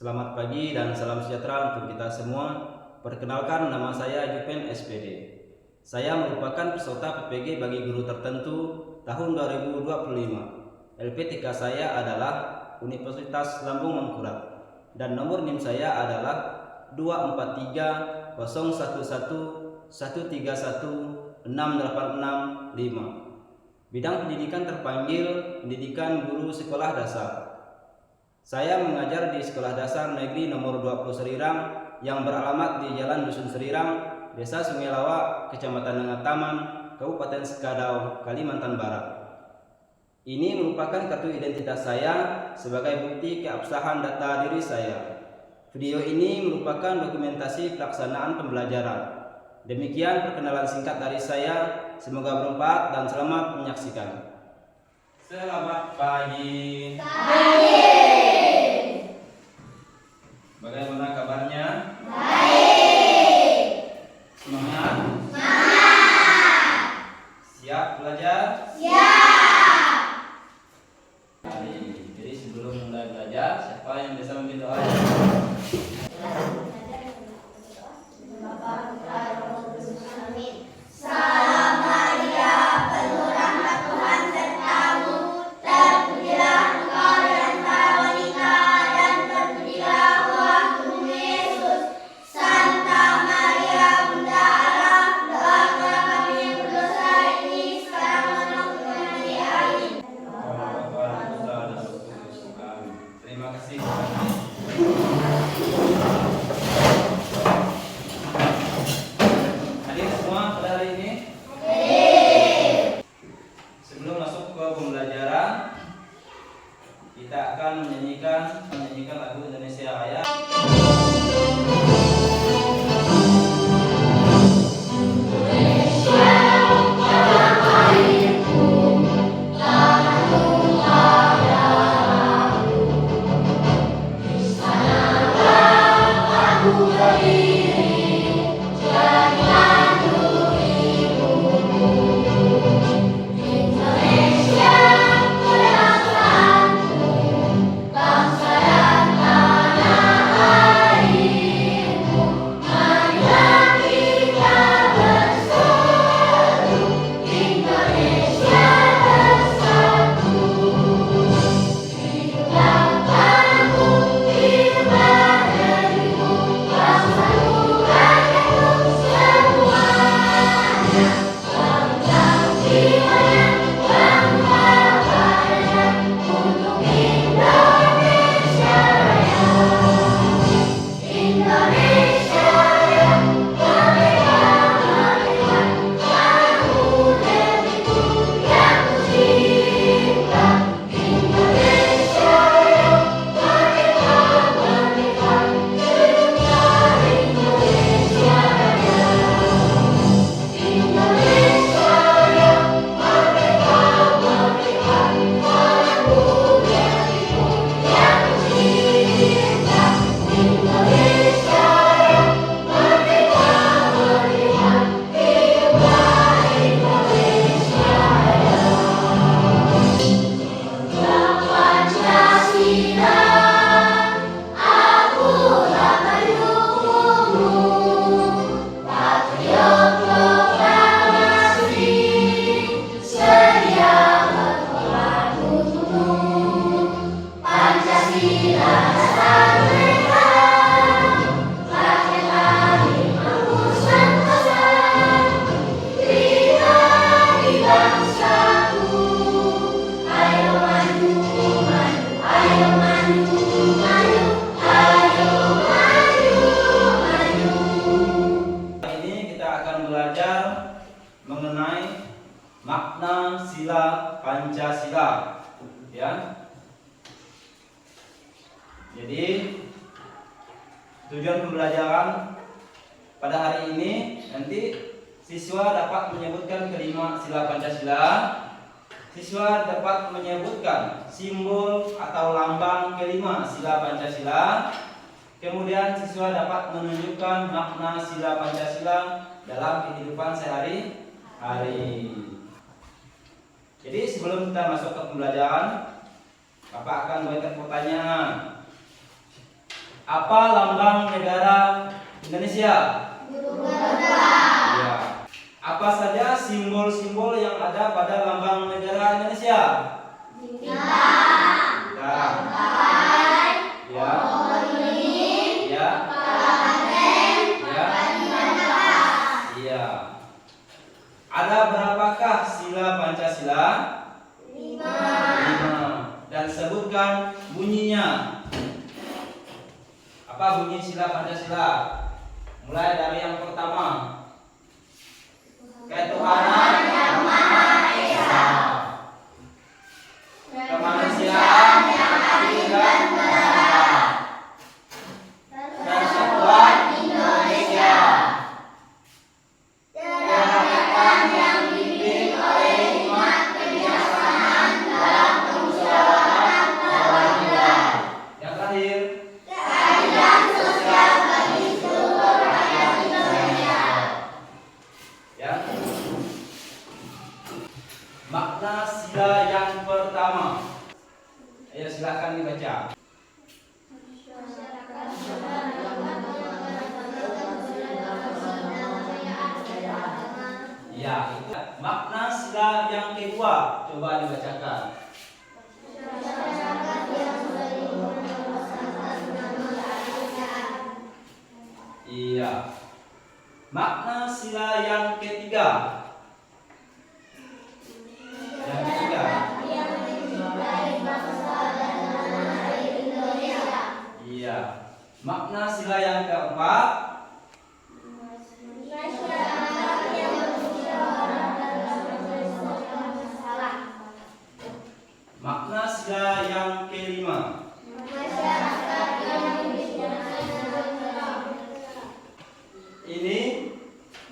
Selamat pagi dan salam sejahtera untuk kita semua. Perkenalkan, nama saya Jupen SPD. Saya merupakan peserta PPG bagi guru tertentu tahun 2025. LPTK saya adalah Universitas Lambung Mangkurat dan nomor NIM saya adalah 2430111131685. Bidang pendidikan terpanggil pendidikan guru sekolah dasar. Saya mengajar di Sekolah Dasar Negeri Nomor 20 Serirang yang beralamat di Jalan Dusun Serirang, Desa Sungai Lawak, Kecamatan Nangataman, Kabupaten Sekadau, Kalimantan Barat. Ini merupakan kartu identitas saya sebagai bukti keabsahan data diri saya. Video ini merupakan dokumentasi pelaksanaan pembelajaran. Demikian perkenalan singkat dari saya. Semoga bermanfaat dan selamat menyaksikan. Selamat pagi. Bagaimana kabarnya? Baik. Semangat? Semangat. Siap belajar? Siap. Jadi sebelum mulai belajar, siapa yang bisa memimpin doa? Salam Maria, penuh rahmat Tuhan sertamu, terpujilah engkau di antara wanita dan terpujilah buah tubuhmu Yesus. Santa Maria, Bunda Allah, doakanlah kami yang berdosa ini sekarang dan waktu kami. Amin. Terima kasih. Hadir semua pada hari ini? Sebelum masuk ke pembelajaran, kita akan menyanyikan lagu Indonesia Raya. Mengenai makna sila Pancasila, ya. Jadi tujuan pembelajaran pada hari ini nanti siswa dapat menyebutkan kelima sila Pancasila. Siswa dapat menyebutkan simbol atau lambang kelima sila Pancasila. Kemudian siswa dapat menunjukkan makna sila Pancasila dalam kehidupan sehari-hari. Jadi sebelum kita masuk ke pembelajaran, Bapak akan memberikan pertanyaan. Apa lambang negara Indonesia? Ya. Apa saja simbol-simbol yang ada pada lambang negara Indonesia? Bintang. Ya. Ya. Ya. Iya. Ada berapakah sila Pancasila? 5. Dan sebutkan bunyinya. Apa bunyi sila Pancasila? Mulai dari yang pertama. Ketuhanan yang Maha Esa. Kemanusiaan yang adil dan beradab. Persatuan Indonesia. Kerakyatan yang dipimpin oleh hikmat kebijaksanaan dalam kemusyawaratan kewajiban. Yang terakhir, keadilan sosial bagi seluruh rakyat Indonesia. Ya. Makna sila yang pertama. Ayo silakan dibaca. Ya, itu makna sila yang kedua. Coba dibacakan. Iya. Makna sila yang ketiga. Yang ketiga. Iya. Makna sila yang keempat. Makna sila yang kelima. Ini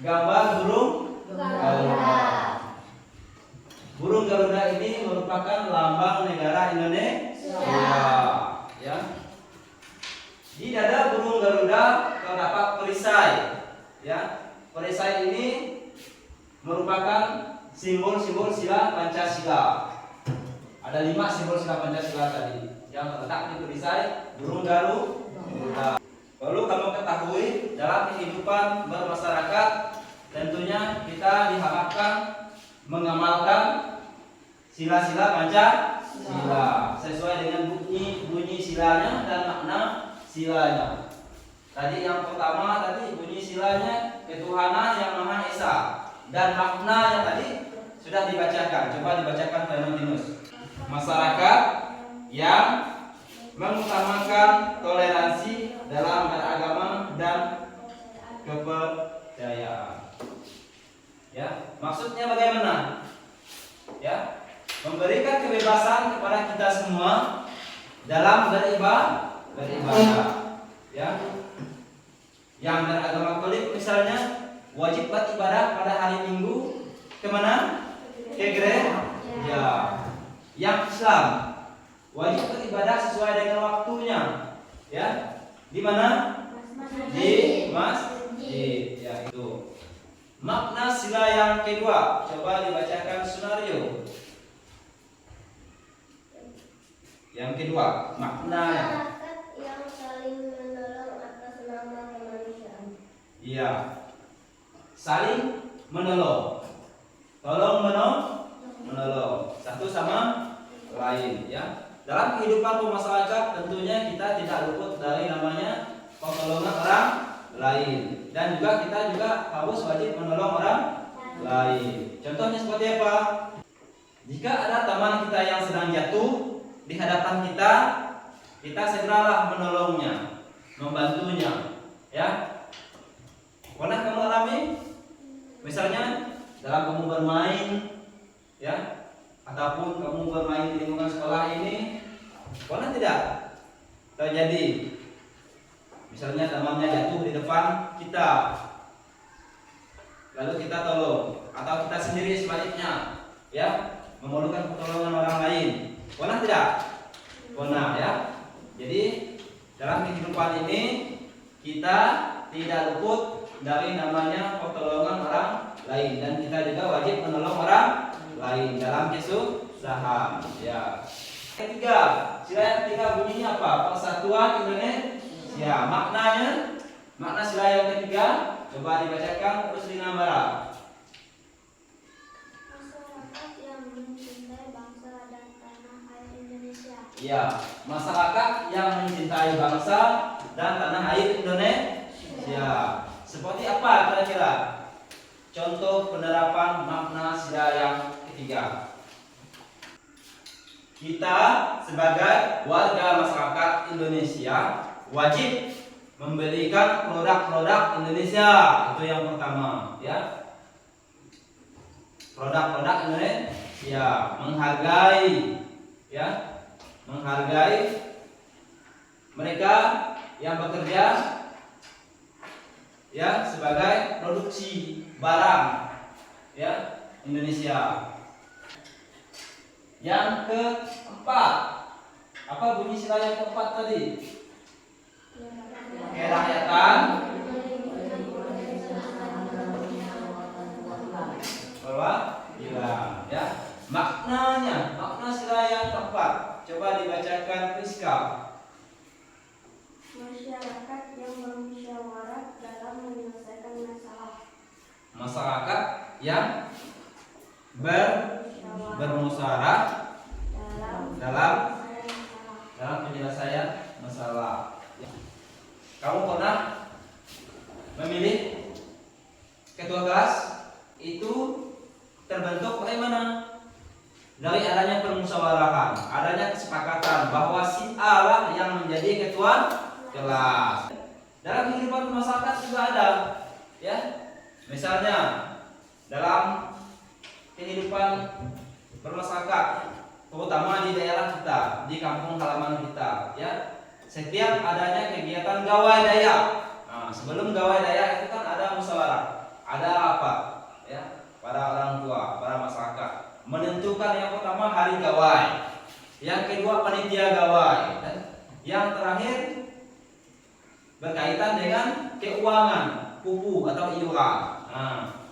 gambar burung Garuda. Burung Garuda ini merupakan lambang negara Indonesia. Ya. Di dada burung Garuda terdapat perisai. Ya. Perisai ini merupakan simbol-simbol sila Pancasila. Ada 5 simbol sila Pancasila tadi yang terletak di perisai burung Garuda. Perlu kamu ketahui dalam kehidupan bermasyarakat tentunya kita diharapkan mengamalkan sila-sila Pancasila sesuai dengan bunyi silanya dan makna silanya. Tadi yang pertama tadi bunyi silanya ketuhanan yang Maha Esa dan maknanya tadi sudah dibacakan. Coba dibacakan Pak Martinus. Masyarakat yang mengutamakan toleransi dalam beragama dan kepercayaan. Ya, maksudnya bagaimana? Ya, memberikan kebebasan kepada kita semua dalam beribadah. Ya, yang beragama Katolik misalnya wajib beribadah pada hari Minggu kemana? Ke gereja. Yang Islam wajib beribadah sesuai dengan waktunya. Ya, di mana? Di masjid. Ya, itu. Makna sila yang kedua. Coba dibacakan Sunario. Yang kedua, maknanya. Masyarakat yang saling menolong atas nama kemanusiaan. Iya. Saling menolong. Tolong menolong. Satu sama lain, ya. Dalam kehidupan bermasyarakat tentunya kita tidak luput dari namanya pertolongan orang lain, dan juga kita harus wajib menolong orang lain. Contohnya seperti apa? Jika ada teman kita yang sedang jatuh di hadapan kita, kita segeralah menolongnya, membantunya. Ya, pernah kamu alami? Misalnya dalam kamu bermain, ya, ataupun kamu bermain di lingkungan sekolah ini, pernah tidak terjadi? Misalnya temannya jatuh di depan kita, lalu kita tolong, atau kita sendiri sebaliknya, ya, memerlukan pertolongan orang lain. Pernah tidak? Pernah, ya. Jadi dalam kehidupan ini kita tidak luput dari namanya pertolongan orang lain, dan kita juga wajib menolong orang lain dalam kesusahan. Ya. Ketiga, sila yang ketiga bunyinya apa? Persatuan Indonesia. Ya, makna sila yang ketiga coba dibacakan terus Bara. Masyarakat yang mencintai bangsa dan tanah air Indonesia. Ya, masyarakat yang mencintai bangsa dan tanah air Indonesia. Seperti apa kira-kira contoh penerapan makna sila yang ketiga? Kita sebagai warga masyarakat Indonesia wajib memberikan produk-produk Indonesia. Itu yang pertama, ya. Produk-produk Indonesia, menghargai mereka yang bekerja ya sebagai produksi barang ya Indonesia. Yang keempat, apa bunyi sila yang keempat tadi? Kerakyatan perwakilan, ya. Makna sila yang keempat coba dibacakan Priska. Masyarakat yang bermusyawarah dalam menyelesaikan masalah. Masyarakat yang bermusyawarah dalam penyelesaian masalah. Kamu pernah memilih ketua kelas? Itu terbentuk bagaimana? Dari adanya permusyawarahan, adanya kesepakatan bahwa si A lah yang menjadi ketua kelas. Dalam kehidupan masyarakat juga ada, ya. Misalnya dalam kehidupan bermasyarakat, terutama di daerah kita, di kampung halaman kita, ya. Setiap adanya kegiatan gawai daya. Nah, sebelum gawai daya itu kan ada musyawarah, ada rapat, ya, para orang tua, para masyarakat menentukan yang pertama hari gawai, yang kedua panitia gawai, dan yang terakhir berkaitan dengan keuangan, pupu atau iuran. Nah,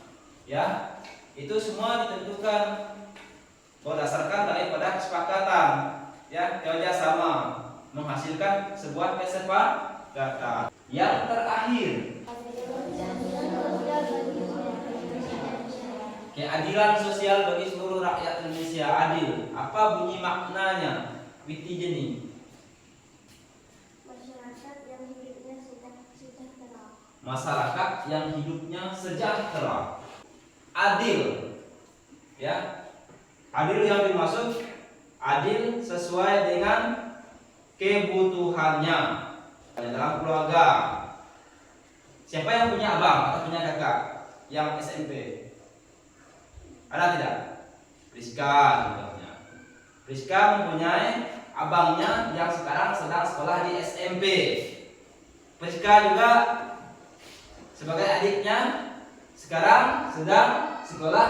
ya, itu semua ditentukan berdasarkan daripada kesepakatan, ya, kerjasama menghasilkan sebuah kesepakatan. Yang terakhir, keadilan sosial bagi seluruh rakyat Indonesia. Adil, apa bunyi maknanya? Witi Jeni. Masyarakat yang hidupnya sejahtera. Masyarakat yang hidupnya sejahtera. Adil, ya. Adil yang dimaksud adil sesuai dengan kebutuhannya. Dalam keluarga, siapa yang punya abang atau punya kakak yang SMP? Ada tidak? Priska contohnya. Priska mempunyai abangnya yang sekarang sedang sekolah di SMP. Priska juga sebagai adiknya sekarang sedang sekolah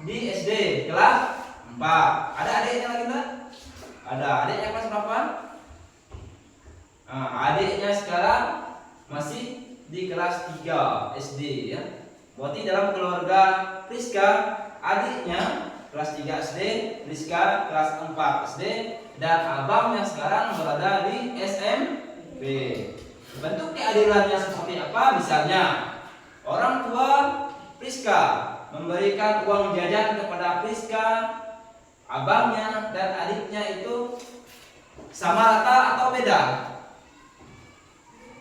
di SD kelas 4. Ada adiknya lagi enggak? Ada. Adiknya kelas berapa? Nah, adiknya sekarang masih di kelas 3 SD, ya. Berarti dalam keluarga Priska, adiknya kelas 3 SD, Priska kelas 4 SD, dan abang yang sekarang berada di SMP. Bentuk keadilannya seperti apa? Misalnya, orang tua Priska memberikan uang jajan kepada Priska, abangnya dan adiknya itu sama rata atau beda?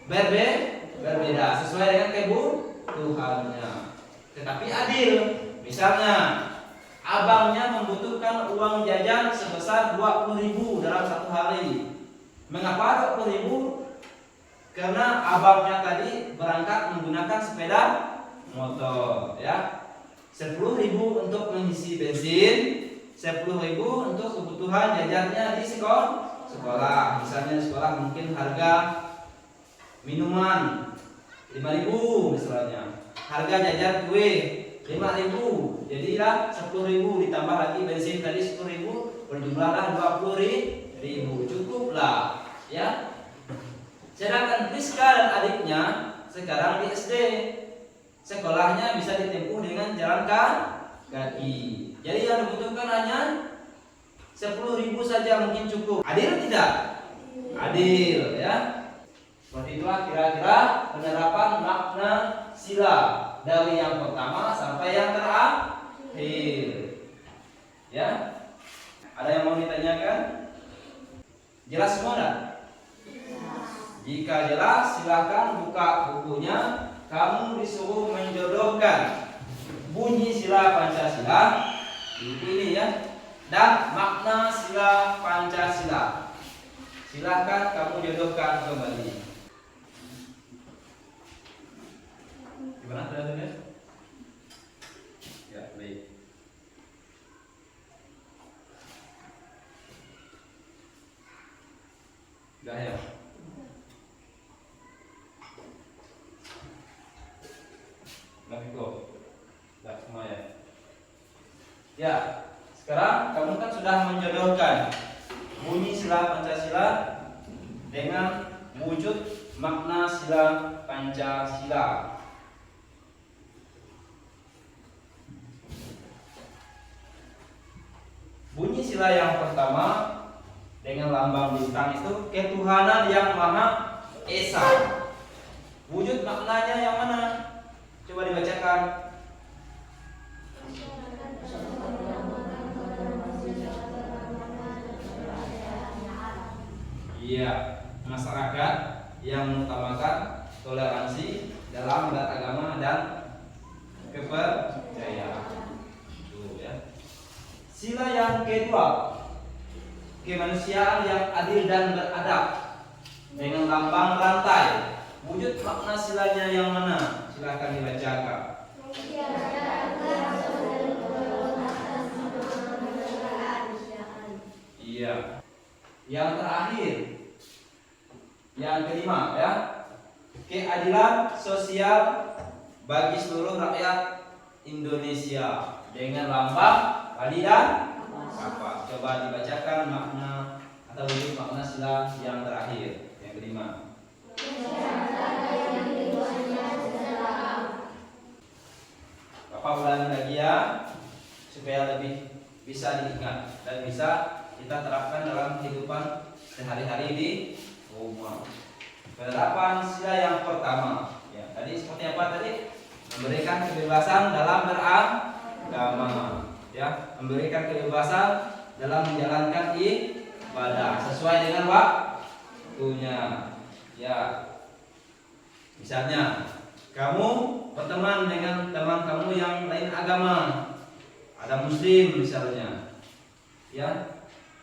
Berbeda sesuai dengan kebutuhannya, tetapi adil. Misalnya abangnya membutuhkan uang jajan sebesar 20.000 dalam satu hari. Mengapa 20.000? Karena abangnya tadi berangkat menggunakan sepeda motor, ya. 10.000 untuk mengisi bensin, 10.000 untuk kebutuhan jajannya di sekolah. Misalnya di sekolah mungkin harga minuman 5.000 misalnya, harga jajan kue 5.000, jadilah 10.000 ditambah lagi bensin tadi 10.000, berjumlahlah 20.000, cukuplah, ya. Sedangkan Priska dan adiknya sekarang di SD, sekolahnya bisa ditempuh dengan jalan kaki. Jadi yang dibutuhkan hanya 10.000 saja mungkin cukup. Adil tidak? Adil, ya. Seperti itulah kira-kira penerapan makna sila dari yang pertama sampai yang terakhir. Ya, ada yang mau ditanyakan? Jelas semua dah? Jika jelas, silahkan buka bukunya. Kamu disuruh menjodohkan bunyi sila Pancasila ini ya, dan makna sila Pancasila. Silahkan kamu jodohkan kembali. Gimana tulis? Ya, baik. Udah ya. Sudah semua ya. Ya, sekarang kamu kan sudah menjodohkan bunyi sila Pancasila dengan wujud makna sila Pancasila. Bunyi sila yang pertama dengan lambang bintang itu ketuhanan yang Maha Esa. Wujud maknanya yang mana? Coba dibacakan. Iya, masyarakat yang mengutamakan toleransi dalam beragama dan kepercayaan. Tuh ya. Sila yang kedua, kemanusiaan yang adil dan beradab dengan lambang rantai. Wujud makna silanya yang mana? Silakan dibacakan. Iya. Yang terakhir, yang kelima ya, keadilan sosial bagi seluruh rakyat Indonesia dengan lambang padi dan kapas. Coba dibacakan makna atau wujud makna sila yang terakhir, yang kelima. Bapak ulangi lagi ya, supaya lebih bisa diingat dan bisa kita terapkan dalam kehidupan sehari-hari di rumah. Penerapan sila yang pertama, ya, tadi seperti apa tadi? Memberikan kebebasan dalam beragama, ya, memberikan kebebasan dalam menjalankan ibadah sesuai dengan waktunya. Ya, misalnya kamu berteman dengan teman kamu yang lain agama, ada Muslim misalnya, ya.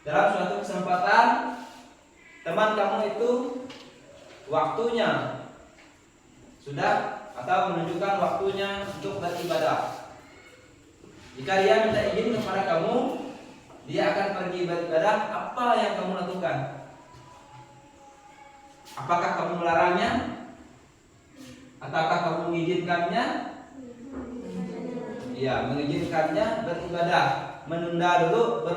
Dalam suatu kesempatan teman kamu itu waktunya sudah atau menunjukkan waktunya untuk beribadah. Jika dia minta izin kepada kamu, dia akan pergi beribadah. Apa yang kamu lakukan? Apakah kamu melarangnya? Ataukah kamu mengizinkannya? Ya, mengizinkannya beribadah, menunda dulu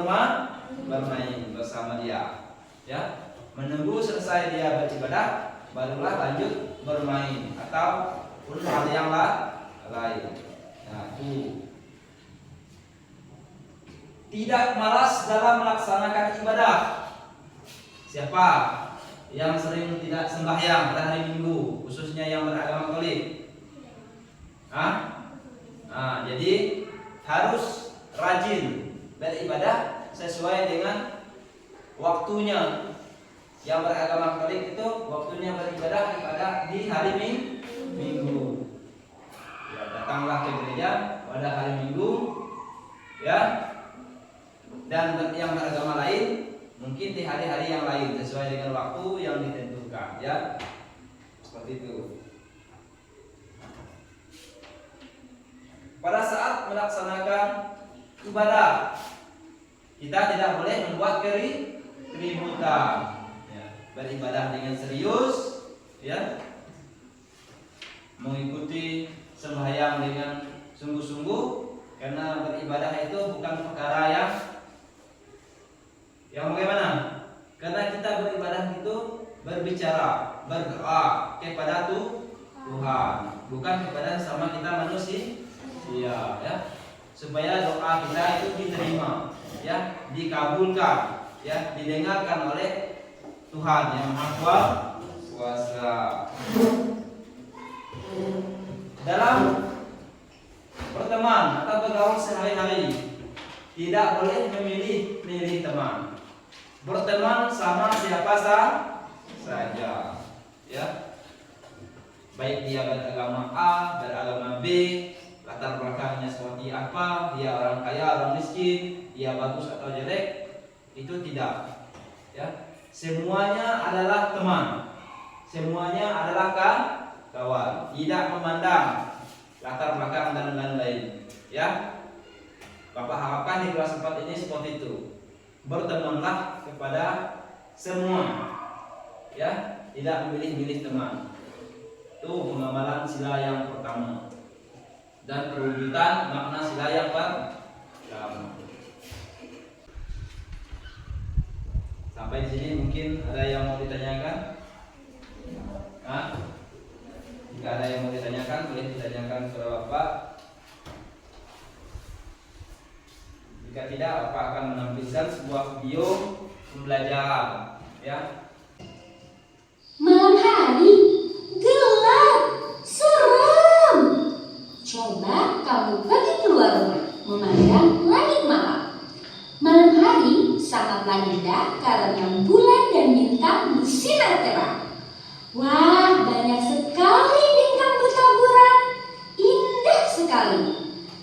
bermain bersama dia, ya, menunggu selesai dia beribadah barulah lanjut bermain atau hal yang lain. Nah, tidak malas dalam melaksanakan ibadah. Siapa yang sering tidak sembahyang pada hari Minggu, khususnya yang beragama Katolik? Jadi harus rajin beribadah sesuai dengan waktunya. Yang beragama Katolik itu waktunya beribadah di hari Minggu. Ya, datanglah ke gereja pada hari Minggu, ya. Dan yang beragama lain mungkin di hari-hari yang lain sesuai dengan waktu yang ditentukan, ya. Seperti itu. Pada saat melaksanakan ibadah, kita tidak boleh membuat keributan. Beribadah dengan serius, ya, mengikuti sembahyang dengan sungguh-sungguh, karena beribadah itu bukan perkara yang bagaimana? Karena kita beribadah itu berbicara, berdoa kepada Tuhan, bukan kepada sama kita manusia, ya, supaya doa kita itu diterima, ya, dikabulkan, ya, didengarkan oleh Tuhan yang Maha Kuasa. Dalam berteman atau bergaul sehari-hari tidak boleh memilih teman. Berteman sama siapa saja, ya. Baik dia beragama A, beragama B, latar belakangnya seperti apa, dia orang kaya, orang miskin, dia bagus atau jelek, itu tidak, ya. Semuanya adalah teman, semuanya adalah kawan, tidak memandang latar belakang dan lain-lain, ya. Bapak harapkan di kelas 4 ini seperti itu. Bertemanlah kepada semua, ya, tidak memilih-milih teman. Itu pengamalan sila yang pertama dan perwujudan makna sila yang pertama. Sampai di sini mungkin ada yang mau ditanyakan? Jika ada yang mau ditanyakan, boleh ditanyakan kepada Bapak. Jika tidak, Bapak akan menampilkan sebuah video pembelajaran, ya. Malam hari gelap, seram. Coba kamu pergi keluar rumah, memandang langit malam. Malam hari sangatlah indah karena bulan dan bintang bersinar terang. Wah, banyak sekali bintang bertaburan. Indah sekali.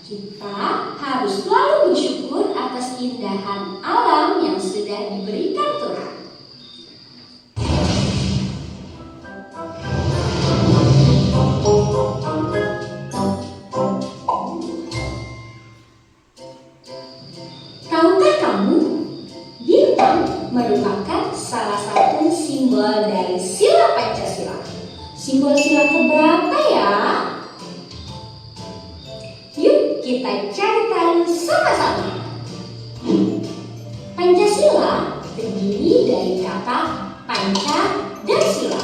Kita harus selalu bersyukur atas keindahan alam yang sudah diberikan Tuhan. Tahukah kamu, bintang merupakan salah satu simbol dari sila Pancasila. Simbol sila keberapa ya? Yuk kita cari tahu sama-sama. Pancasila terdiri dari kata panca dan sila.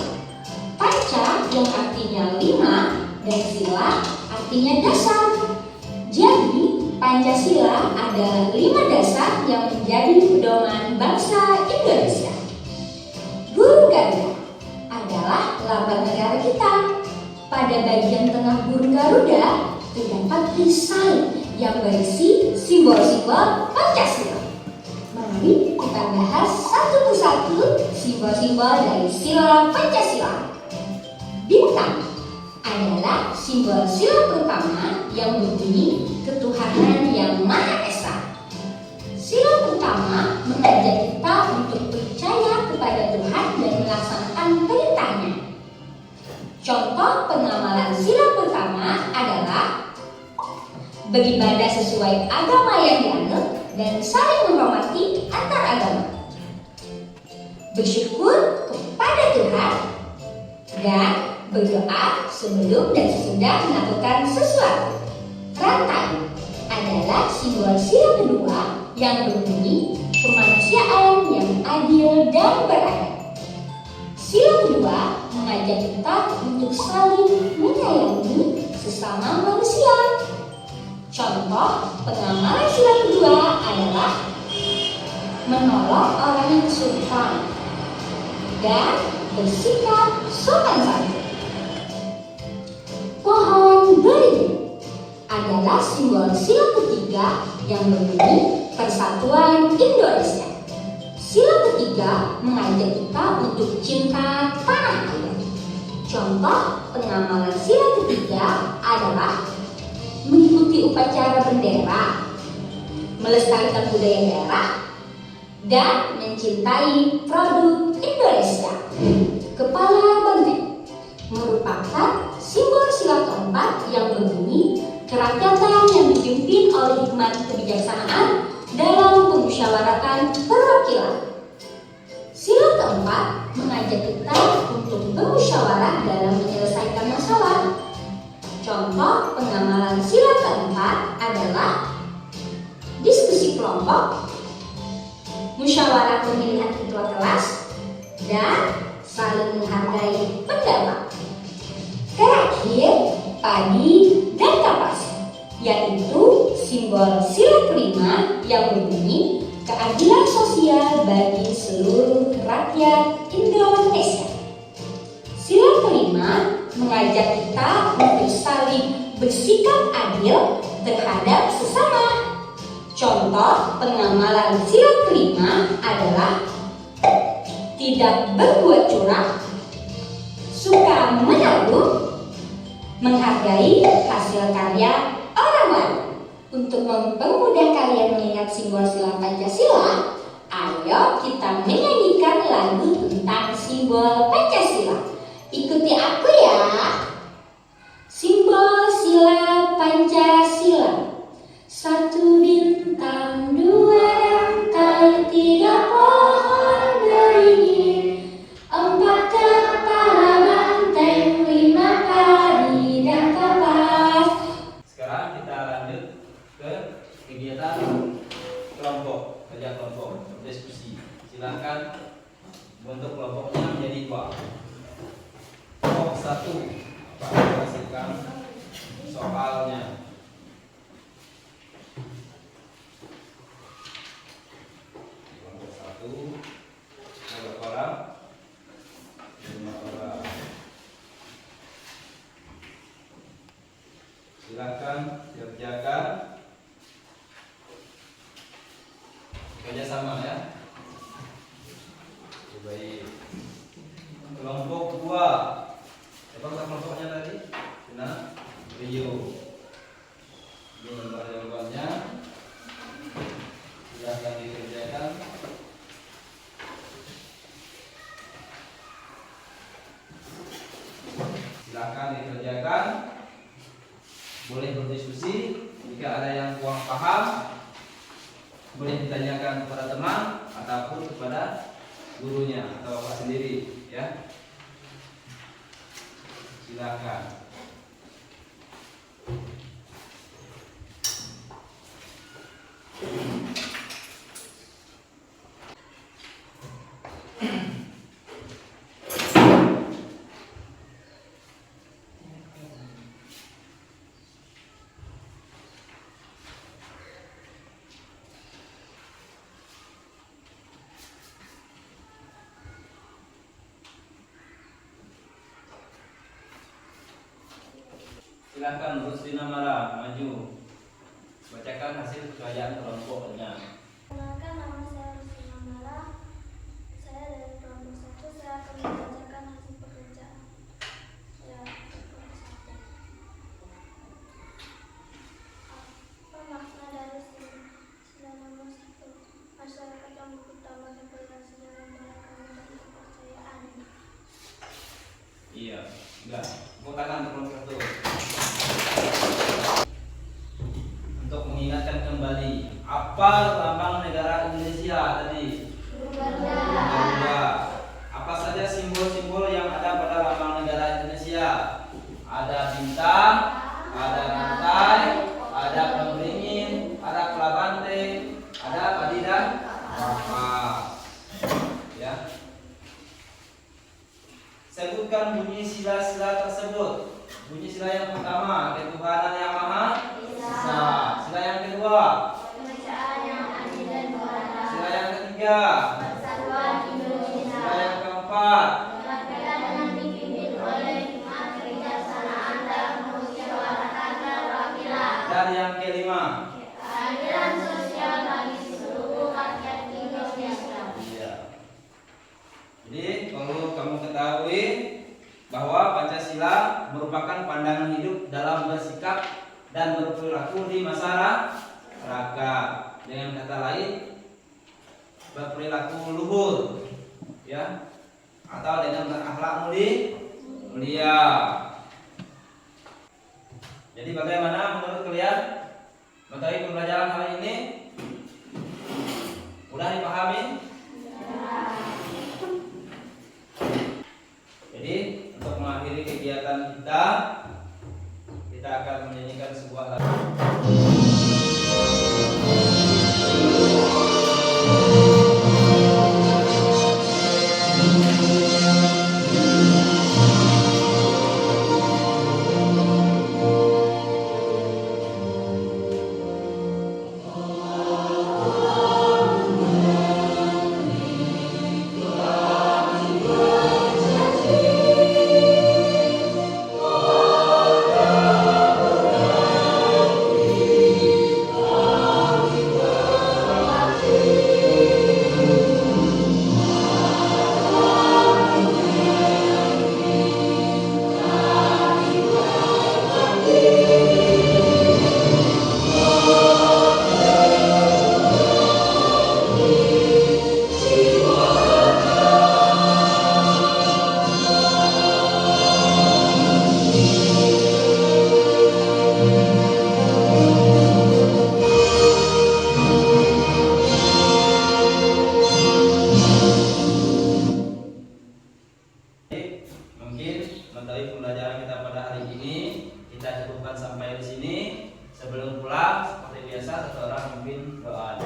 Panca yang artinya 5 dan sila artinya dasar. Jadi Pancasila adalah 5 dasar yang menjadi pedoman bangsa Indonesia. Burung Garuda adalah lambang negara kita. Pada bagian tengah burung Garuda terdapat desain yang berisi simbol-simbol Pancasila. Mari kita bahas satu persatu simbol-simbol dari sila Pancasila. Bintang adalah simbol sila pertama yang berbunyi ketuhanan yang Maha Esa. Sila pertama mengajak kita untuk percaya kepada Tuhan dan melaksanakan perintahnya. Contoh pengamalan sila pertama adalah beribadah sesuai agama yang dianut dan saling menghormati antar agama, bersyukur kepada Tuhan, dan berdoa sebelum dan sesudah melakukan sesuatu. Rantai adalah simbol sila kedua yang berbunyi kemanusiaan yang adil dan beradab. Sila kedua mengajak kita untuk saling menyayangi sesama manusia. Contoh pengamalan sila kedua adalah menolong orang yang kesulitan dan bersikap sopan santun. Pohon beringin adalah simbol sila ketiga yang berbunyi persatuan Indonesia. Sila ketiga mengajak kita untuk cinta tanah air. Contoh pengamalan sila ketiga adalah mengikuti upacara bendera, melestarikan budaya daerah, dan mencintai produk Indonesia. Kepala banteng merupakan simbol sila keempat yang berbunyi kerakyatan yang dipimpin oleh hikmat kebijaksanaan dalam pemusyawaratan perwakilan. Sila keempat mengajak kita untuk bermusyawarah dalam menyelesaikan masalah. Contoh pengamalan sila keempat adalah diskusi kelompok, musyawarah pemilihan ketua kelas, dan saling menghargai pendapat. Terakhir, padi dan kapas, yaitu simbol sila kelima yang berbunyi keadilan sosial bagi seluruh rakyat Indonesia. Sila mengajak kita untuk saling bersikap adil terhadap sesama. Contoh pengamalan sila kelima adalah tidak berbuat curang, suka menabung, menghargai hasil karya orang lain. Untuk mempermudah kalian mengingat simbol sila Pancasila, ayo kita menyanyikan lagu tentang simbol Pancasila. Ikuti aku ya. Simbol sila Pancasila. 1 bintang, 2 rangkai, 3 pohon beringin, 4 kepala banteng, 5 padi dan kapas. Sekarang kita lanjut ke kegiatan kelompok, kerja kelompok, diskusi. Silakan bentuk kelompoknya menjadi 2. Kelompok 1, Pak kasihkan soalnya. Kelompok 1, berapa orang? 5 orang. Silakan kerjakan kerjasama ya. Baik. Kelompok 2. Siapa kelompoknya tadi? Nah, Rio. Ini gambar jawabannya. Silakan dikerjakan. Silakan dikerjakan. Boleh berdiskusi. Jika ada yang kurang paham, boleh ditanyakan kepada teman ataupun kepada gurunya atau Bapak sendiri ya. Silakan. Silakan Rusdina Mara maju. Bacakan hasil pekerjaan kelompoknya. Perkenalkan, nama saya Rusdina Mara. Saya dari kelompok 1. Saya akan membacakan hasil pekerjaan. Ya, kelompok 1. Apa makna dari sila nomor 1? Masyarakat yang berutama toleransi dalam beragama dan kepercayaan. Iya, enggak. Tepuk tangan untuk kelompok 1. Untuk mengingatkan kembali, apa lambang negara Indonesia tadi? Garuda. Apa saja simbol-simbol yang ada pada lambang negara Indonesia? Ada bintang, ada rantai, ada pohon beringin, ada kepala banteng, ada padi dan kapas. Ya. Sebutkan bunyi sila-sila tersebut. Bunyi sila yang pertama, ketuhanan yang maha esa. Sila yang kedua, Kemanusiaan yang adil dan beradab. sila yang ketiga, Persatuan Indonesia. sila yang keempat, Negara dengan dipimpin oleh hikmat kebijaksanaan dalam musyawaratan dan perwakilan. dan yang kelima. Keadilan sosial bagi seluruh rakyat Indonesia. Iya. Jadi perlu kamu ketahui bahwa Pancasila merupakan pandangan hidup dalam bersikap dan berperilaku di masyarakat. Dengan kata lain, berperilaku luhur, ya, atau dengan berakhlak mulia. Jadi bagaimana menurut kalian materi pembelajaran hari ini? Mudah dipahami? Jadi untuk mengakhiri kegiatan kita akan menyanyikan sebuah lagu. mengetahui pembelajaran kita pada hari ini. Kita cukupkan sampai di sini. Sebelum pulang, seperti biasa, satu orang memimpin doa.